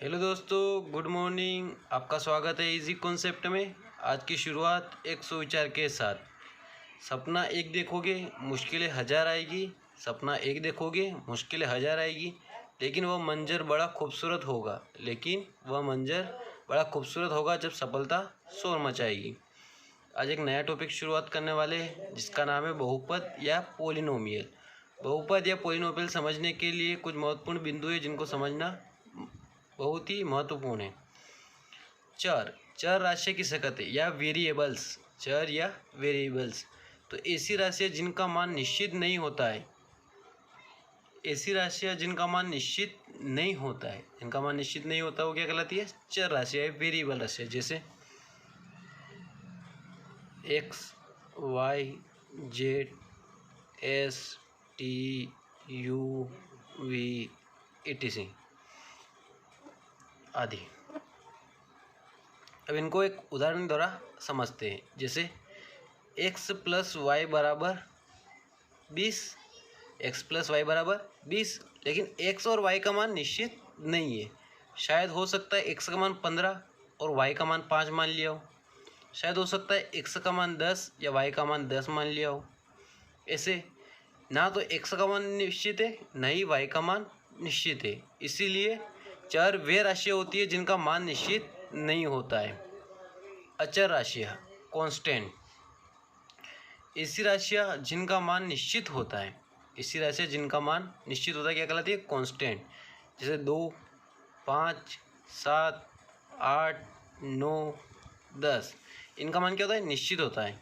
Hello दोस्तों, good morning. आपका स्वागत है इजी कॉन्सेप्ट में। आज की शुरुआत एक सुविचार के साथ। सपना एक देखोगे मुश्किलें हज़ार आएगी, सपना एक देखोगे मुश्किलें हज़ार आएगी, लेकिन वह मंजर बड़ा खूबसूरत होगा जब सफलता शोर मचाएगी। आज एक नया टॉपिक शुरुआत करने वाले हैं जिसका नाम है बहुपद या पोलिनोमियल। बहुपद या पोलिनोमियल समझने के लिए कुछ महत्वपूर्ण बिंदु है जिनको समझना बहुत ही महत्वपूर्ण है। चर राशि की सकते या वेरिएबल्स। चर या वेरिएबल्स तो ऐसी राशियाँ जिनका मान निश्चित नहीं होता है, जिनका मान निश्चित नहीं होता वो क्या कहलाती है? चर राशियाँ, वेरिएबल राशियाँ। जैसे x, y, z, s, t, u, v, etc आदि। अब इनको एक उदाहरण द्वारा समझते हैं। जैसे x प्लस वाई बराबर 20, लेकिन x और y का मान निश्चित नहीं है। शायद हो सकता है x का मान 15 और y का मान 5 मान लिया हो। शायद हो सकता है x का मान 10 या y का मान 10 मान लिया हो। ऐसे ना तो x का मान निश्चित है ना ही y का मान निश्चित है। इसीलिए चर वे राशियाँ होती है जिनका मान निश्चित नहीं होता है। अचर राशियाँ, कांस्टेंट। ऐसी राशियाँ जिनका मान निश्चित होता है, क्या कहलाती है? कांस्टेंट। जैसे 2, 5, 7, 8, 9, 10, इनका मान क्या होता है? निश्चित होता है।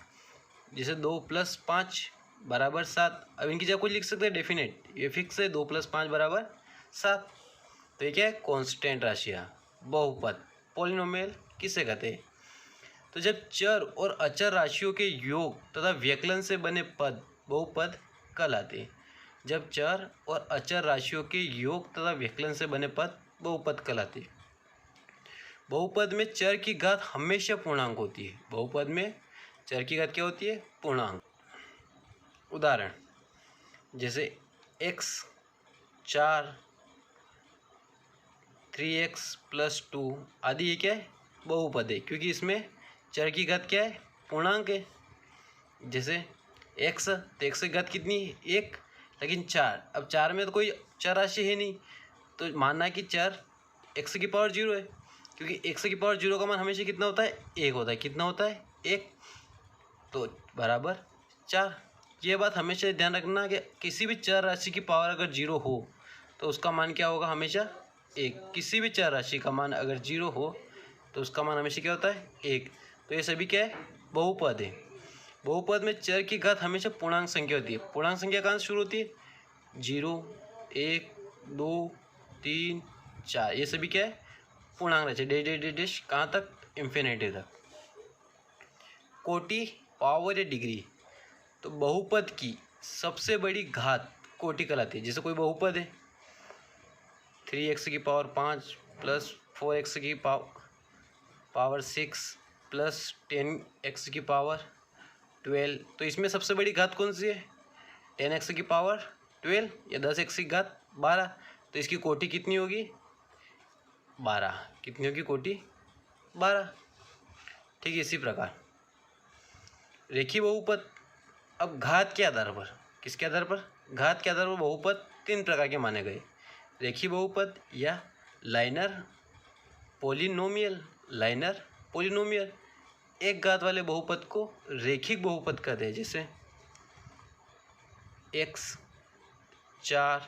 जैसे 2 + 5 = 7। अब इनकी जगह कुछ लिख सकते हैं डेफिनेट, ये फिक्स है, 2 + 5 = 7। तो ये क्या है? कांस्टेंट राशियाँ। बहुपद, पॉलिनोमियल किसे कहते हैं? तो जब चर और अचर राशियों के योग तथा व्यकलन से बने पद बहुपद कहलाते हैं। जब चर और अचर राशियों के योग तथा व्यकलन से बने पद बहुपद कहलाते हैं। बहुपद में चर की घात हमेशा पूर्णांक होती है। बहुपद में चर की घात क्या होती है? पूर्णांक। उदाहरण जैसे x 4, 3x + 2 आदि, ये क्या है? बहुपद है, क्योंकि इसमें चर की घात क्या है? पूर्णांक है। जैसे x, तो x की घात कितनी है? 1, लेकिन 4। अब 4 में तो कोई चर राशि है नहीं, तो मानना है कि चर x की पावर 0 है, क्योंकि x की पावर 0 का मान हमेशा कितना होता है? 1 होता है। कितना होता है? 1, तो बराबर 4। ये बात हमेशा ध्यान रखना कि किसी भी चर राशि की पावर अगर 0 हो तो उसका मान क्या होगा? हमेशा 1। किसी भी चर राशि का मान अगर 0 हो तो उसका मान हमेशा क्या होता है? 1। तो ये सभी क्या है? बहुपद है। बहुपद में चर की घात हमेशा पूर्णांक संख्या होती है। पूर्णांक संख्या कहाँ से शुरू होती है? 0, 1, 2, 3, 4, ये सभी क्या है? पूर्णांक राशि। डैश कहाँ तक? इन्फिनिटी तक। कोटि, पावर या डिग्री। तो बहुपद की सबसे बड़ी घात कोटि कहलाती है। जैसे कोई बहुपद है 3x की पावर 5 + 4x की पावर 6 + 10x की पावर 12, तो इसमें सबसे बड़ी घात कौन सी है? 10x की पावर 12 या 10x की घात 12। तो इसकी कोटि कितनी होगी? 12। कितनी होगी कोटि? 12। ठीक है, इसी प्रकार रेखीय बहुपद। अब घात के आधार पर, किसके आधार पर? घात के आधार पर बहुपद 3 प्रकार के माने गए। रेखीय बहुपद या लाइनर पोलिनोमियल। एक घात वाले बहुपद को रेखिक बहुपद कहते हैं। जैसे x 4,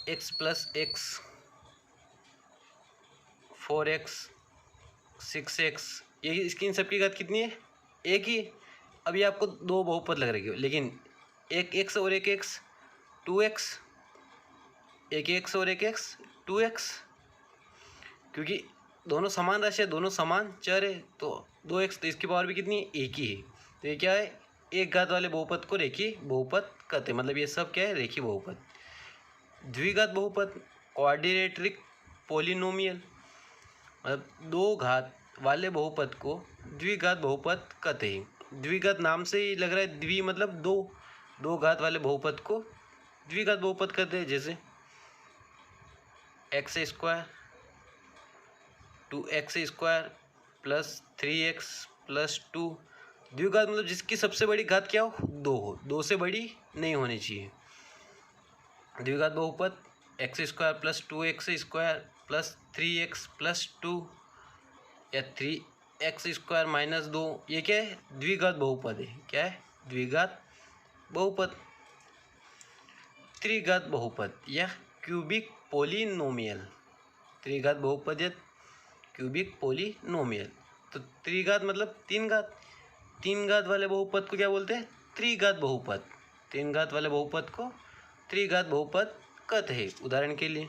x + x, 4x, 6x, ये इसकी इन सबकी घात कितनी है? 1 ही। अब ये आपको 2 बहुपद लग रही है, लेकिन एक x और एक x 2x, एक x और एक x 2x, क्योंकि दोनों समान राशि है, दोनों समान चर है, तो 2x, तो इसकी पावर भी कितनी है? 1 ही है। तो ये क्या है? एक घात वाले बहुपद को रेखीय बहुपद कहते हैं। मतलब ये सब क्या है? रेखीय बहुपद। द्विघात बहुपद, क्वाड्रेटिक पोलिनोमियल। मतलब 2 घात वाले बहुपद को द्विघात बहुपद कहते हैं। द्विघात नाम से ही लग रहा है, द्वि मतलब 2 घात वाले बहुपद को द्विघात बहुपद कहते हैं। जैसे x square 2x square plus 3x plus 2। द्विघात मतलब जिसकी सबसे बड़ी घात क्या हो, 2 हो, 2 से बड़ी नहीं होनी चाहिए। द्विघात बहुपद x square plus 2x square plus 3x plus 2 या 3x स्क्वायर माइनस 2, ये क्या है, द्विघात बहुपद है। क्या है, द्विघात बहुपद। त्रिघात बहुपद या क्यूबिक पोलिनोमियल। त्रिघात बहुपद या क्यूबिक पोलिनोमियल। तो त्रिघात मतलब तीन घात, तीन घात वाले बहुपद को क्या बोलते हैं, त्रिघात बहुपद। तीन घात वाले बहुपद को त्रिघात बहुपद कहते हैं। उदाहरण के लिए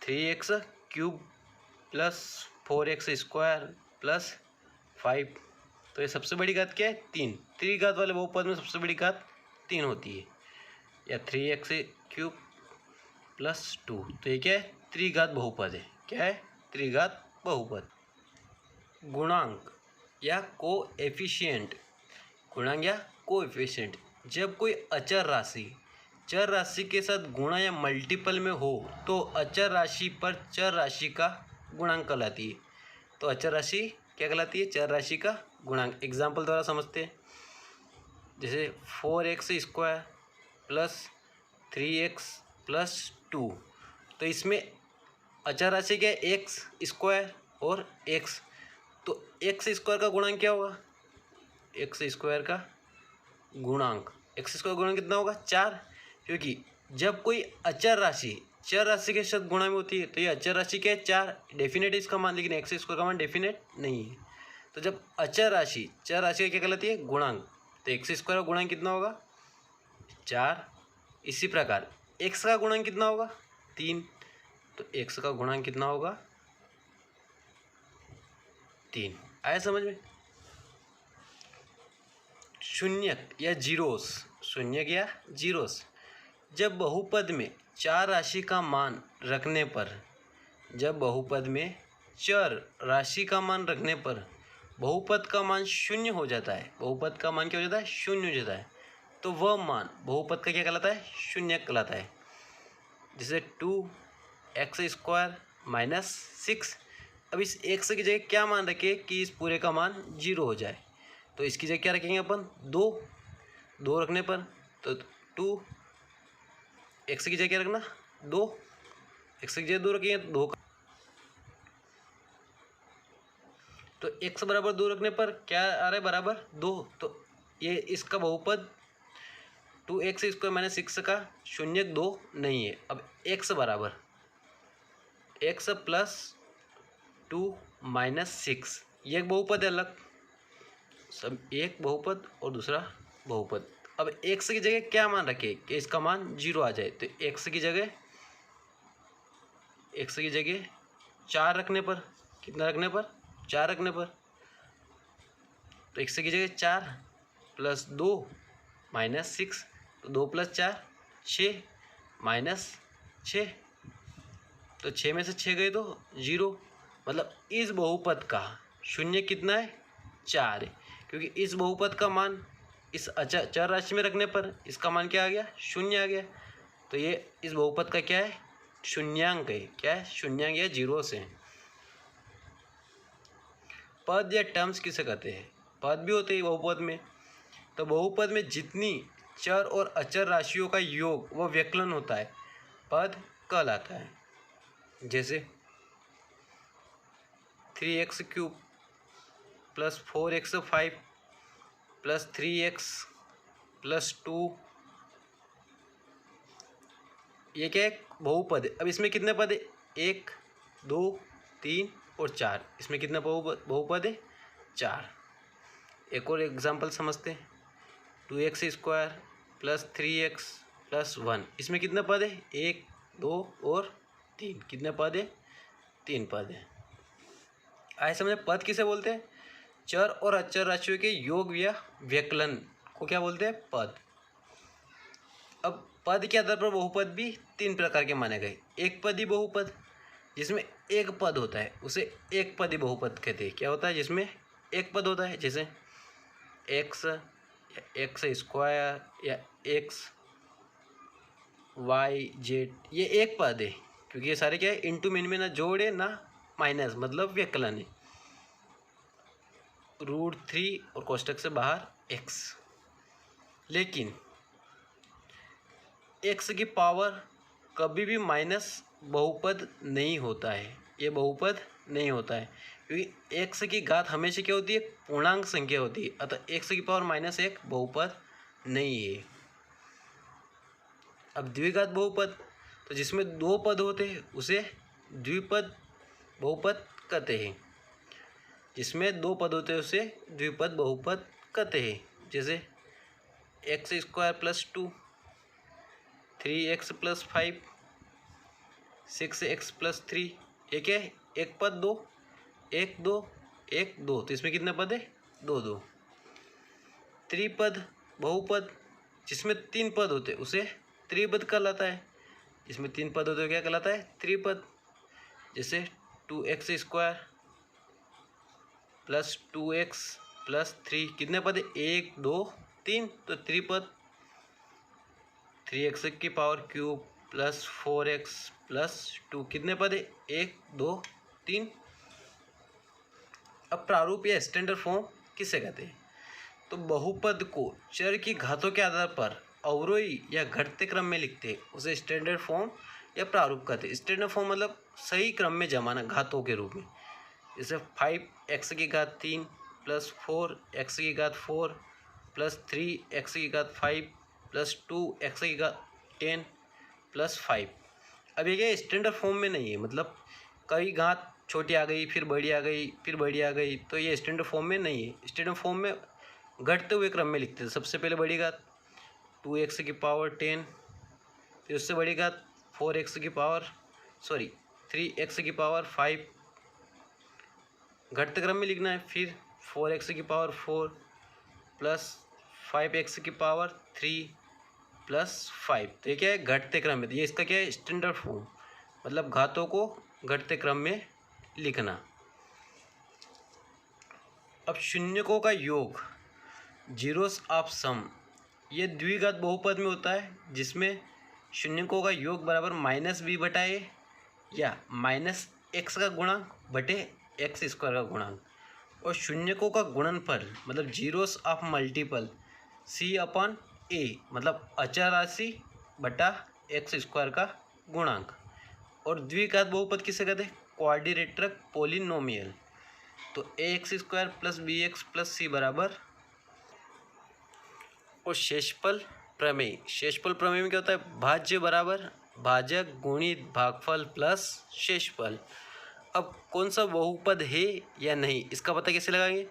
3x cube plus 4x square plus 5, तो ये सबसे बड़ी घात क्या है, 3। त्रिघात वाले बहुपद में सबसे बड़ी घात 3 होती है। या 3x क्यूब प्लस 2, तो ये क्या है, त्रिघात बहुपद है। क्या है, त्रिघात बहुपद। गुणांक या कोएफिशिएंट। गुणांक या कोएफिशिएंट, जब कोई अचर राशि चर राशि के साथ गुणा या मल्टीपल में हो तो अचर राशि पर चर राशि का गुणांक कहलाती है। तो अचर राशि क्या कहलाती है, चर राशि का गुणांक। एग्जाम्पल द्वारा समझते हैं। जैसे 4x square plus 3x plus 2, तो इसमें अचर राशि क्या है, एक्स स्क्वायर और x। तो एक्स स्क्वायर का गुणांक क्या होगा, एक्स स्क्वायर का गुणांक, एक्स स्क्वायर गुणांक कितना होगा, 4। क्योंकि जब कोई अचर राशि चर राशि के साथ गुणा में होती है तो ये अचर राशि क्या है, 4। डेफिनेट है इसका मान, लेकिन एक्स स्क्वायर का मान डेफिनेट नहीं है। तो जब अचर राशि चर राशि का क्या कहलाती है, गुणांक, तो एक्स स्क्वायर का गुणांक कितना होगा, 4। इसी प्रकार एक्स का गुणांक कितना होगा, 3। तो एक्स का गुणांक कितना होगा, 3। आया समझ में। शून्यक या जीरोस। शून्यक या जीरोस, जब बहुपद में चार राशि का मान रखने पर, जब बहुपद में चर राशि का मान रखने पर बहुपद का मान शून्य हो जाता है, बहुपद का मान क्या हो जाता है, शून्य हो जाता है, तो वह मान बहुपद का क्या कहलाता है, शून्य कहलाता है। जैसे 2x स्क्वायर माइनस 6। अब इस x की जगह क्या मान रखें कि इस पूरे का मान 0 हो जाए, तो इसकी जगह क्या रखेंगे अपन, 2 रखने पर, तो 2 x की जगह क्या रखना, 2, x की जगह 2 रखेंगे तो 2 तो x बराबर 2 रखने पर क्या आ रहा है, बराबर 2। तो ये इसका बहुपद 2x स्क्वायर माइनस 6 का शून्यक 2 नहीं है। अब x बराबर x प्लस 2 माइनस 6, ये एक बहुपद है अलग, सब एक बहुपद और दूसरा बहुपद। अब x की जगह क्या मान रखे कि इसका मान 0 आ जाए, तो x की जगह 4 रखने पर, कितना रखने पर, 4 रखने पर, तो x की जगह 4 प्लस 2 माइनस 6, तो 2 प्लस 4 6 माइनस 6, तो 6 में से 6 गए तो 0। मतलब इस बहुपद का शून्य कितना है, 4 है। क्योंकि इस बहुपद का मान इस चर राशि में रखने पर इसका मान क्या आ गया, शून्य आ गया। तो ये इस बहुपद का क्या है, शून्यांक है। क्या है, शून्यांक या जीरो से। पद या टर्म्स किसे कहते हैं, पद भी होते हैं बहुपद में। तो बहुपद में जितनी चर और अचर राशियों का योग व व्यकलन होता है पद कहलाता है। जैसे 3x cube plus 4x 5 plus 3x plus 2, ये क्या है, बहुपद है। अब इसमें कितने पद है, 1 2 3 और 4, इसमें कितने बहुपद है, 4। एक और एग्जांपल समझते हैं। 2x square plus 3x plus 1, इसमें कितने पद है, 1 2 और 3, कितने पद है, 3 पद है। आए समझे, पद किसे बोलते हैं, चर और अचर राशियों के योग या व्यकलन को क्या बोलते हैं, पद। अब पद के आधार पर बहुपद भी 3 प्रकार के माने गए। एक पदी बहुपद, जिसमें एक पद होता है उसे एक पदी बहुपद कहते हैं। क्या होता है, जिसमें एक पद होता है, जैसे x या x स्क्वायर या x y z, ये एक पद है क्योंकि ये सारे क्या है, इंटू में ना जोड़ है ना माइनस, मतलब व्यकलन है। √3 और कोष्टक से बाहर x। लेकिन x की पावर कभी भी माइनस बहुपद नहीं होता है, ये बहुपद नहीं होता है, क्योंकि x की घात हमेशा क्या होती है, पूर्णांक संख्या होती है। अतः x की पावर -1 बहुपद नहीं है। अब द्विघात बहुपद, तो जिसमें दो पद होते हैं उसे द्विपद बहुपद कहते हैं। जिसमें दो पद होते हैं उसे द्विपद बहुपद कहते हैं। जैसे x² + 2, 3x + 5, 6x + 3, ये क्या है, एक पद दो, 1 2 1 2, तो इसमें कितने पद है, 2 2। त्रिपद बहुपद, जिसमें तीन पद होते हैं उसे त्रिपद कहलाता है। जिसमें तीन पद होते हैं क्या कहलाता है, त्रिपद। जैसे 2x² + 2x + 3, कितने पद है, 1 2 3, तो त्रिपद। 3x³ + 4x + 2, कितने पद है, 1 2 3। अब प्रारूप या स्टैंडर्ड फॉर्म किसे कहते हैं, तो बहुपद को चर की घातों के आधार पर अवरोही या घटते क्रम में लिखते हैं उसे स्टैंडर्ड फॉर्म या प्रारूप कहते हैं। स्टैंडर्ड फॉर्म मतलब सही क्रम में जमाना घातों के रूप में। जैसे 5x³ + 4x³ + 3x5 + 2x10 + 5। अब ये क्या स्टैंडर्ड फॉर्म में नहीं है, मतलब कई घात छोटी आ गई, फिर बड़ी आ गई, फिर बड़ी आ गई, तो ये स्टैंडर्ड फॉर्म में नहीं है। स्टैंडर्ड फॉर्म में घटते हुए क्रम में लिखते हैं। सबसे पहले बड़ी घात 2x⁻10, फिर उससे बड़ी घात 3x⁻5 घटते क्रम में लिखना है। फिर 4x⁴ + 5x⁻3 + 5, तो ये क्या है, घटते क्रम में। तो ये इसका क्या है, स्टैंडर्ड फॉर्म, मतलब घातों को घटते क्रम में लिखना। अब शून्यकों का योग, जीरोस ऑफ सम, ये द्विघात बहुपद में होता है, जिसमें शून्यकों का योग बराबर -b/a या -x का गुणांक बटे x² का गुणांक, और शून्यकों का गुणनफल मतलब जीरोस ऑफ मल्टीपल c/a, मतलब अचर राशि बटा x² का गुणांक। और द्विघात बहुपद किसे कहते हैं, क्वाड्रिलेटरल पॉलिनोमियल। तो ax² + bx + c बराबर, और शेषफल प्रमेय, शेषफल प्रमेय में क्या होता है, भाज्य बराबर भाजक गुणित भागफल प्लस शेषफल। अब कौन सा बहुपद है या नहीं, इसका पता कैसे लगाएंगे,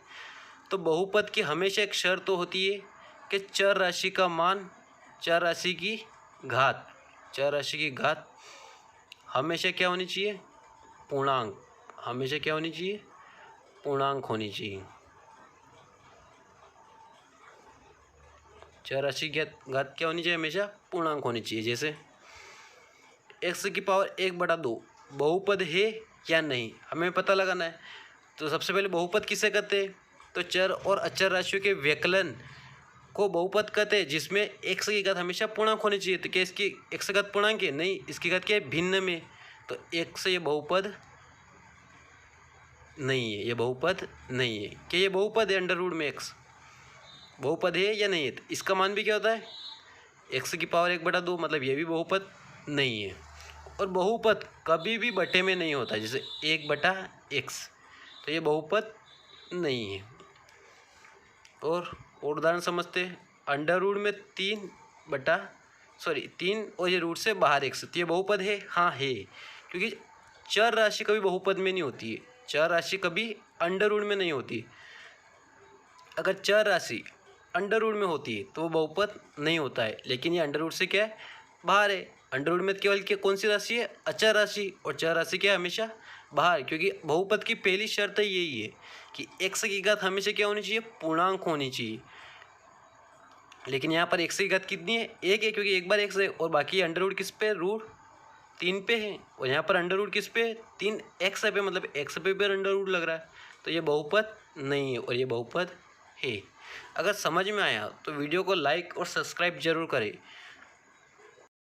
तो बहुपद की हमेशा एक शर्त तो होती है कि चर राशि का मान, चर राशि की घात हमेशा क्या होनी चाहिए, पूर्णांक, हमेशा क्या होनी चाहिए, पूर्णांक होनी चाहिए। चर राशि की घात क्या होनी चाहिए, हमेशा पूर्णांक होनी चाहिए। जैसे x⁻1/2 बहुपद है या नहीं, हमें पता लगाना है। तो सबसे पहले बहुपद किसे कहते हैं, तो चर और अचर राशियों के व्यकलन को बहुपद कहते हैं, जिसमें x की घात हमेशा पूर्णांक होनी चाहिए। तो क्या इसकी x की घात पूर्णांक है, नहीं, इसकी घात क्या है, भिन्न में, तो x से ये बहुपद नहीं है, ये बहुपद नहीं है। क्या ये बहुपद है, √x बहुपद है या नहीं है, तो इसका मान भी क्या होता है, x⁻1/2, मतलब ये भी बहुपद नहीं है। और बहुपद कभी भी बटे में नहीं होता, जैसे 1/x, तो ये बहुपद नहीं है। और उदाहरण समझते हैं, √3 में 3 और ये रूट से बाहर x, तो ये बहुपद है, हाँ है, क्योंकि चर राशि कभी बहुपद में नहीं होती है, चर राशि कभी √, में नहीं होती। अगर चर राशि √, में होती है तो वो बहुपद नहीं होता है, लेकिन ये √, से क्या है, बाहर है। √, में केवल क्या, कौन सी राशि है, अचर राशि, और चर राशि क्या है, हमेशा बाहर, क्योंकि बहुपद की पहली शर्त यही है कि x की घात हमेशा क्या होनी चाहिए, पूर्णांक होनी चाहिए। लेकिन यहाँ पर x की घात कितनी है, 1 है, क्योंकि एक बार x है, और बाकी √, किस पे, √3 पे है, और यहाँ पर √, किस पे, 3x पे, मतलब x पे √, लग रहा है, तो ये बहुपद नहीं है, और ये बहुपद है। अगर समझ में आया तो वीडियो को लाइक और सब्सक्राइब जरूर करें।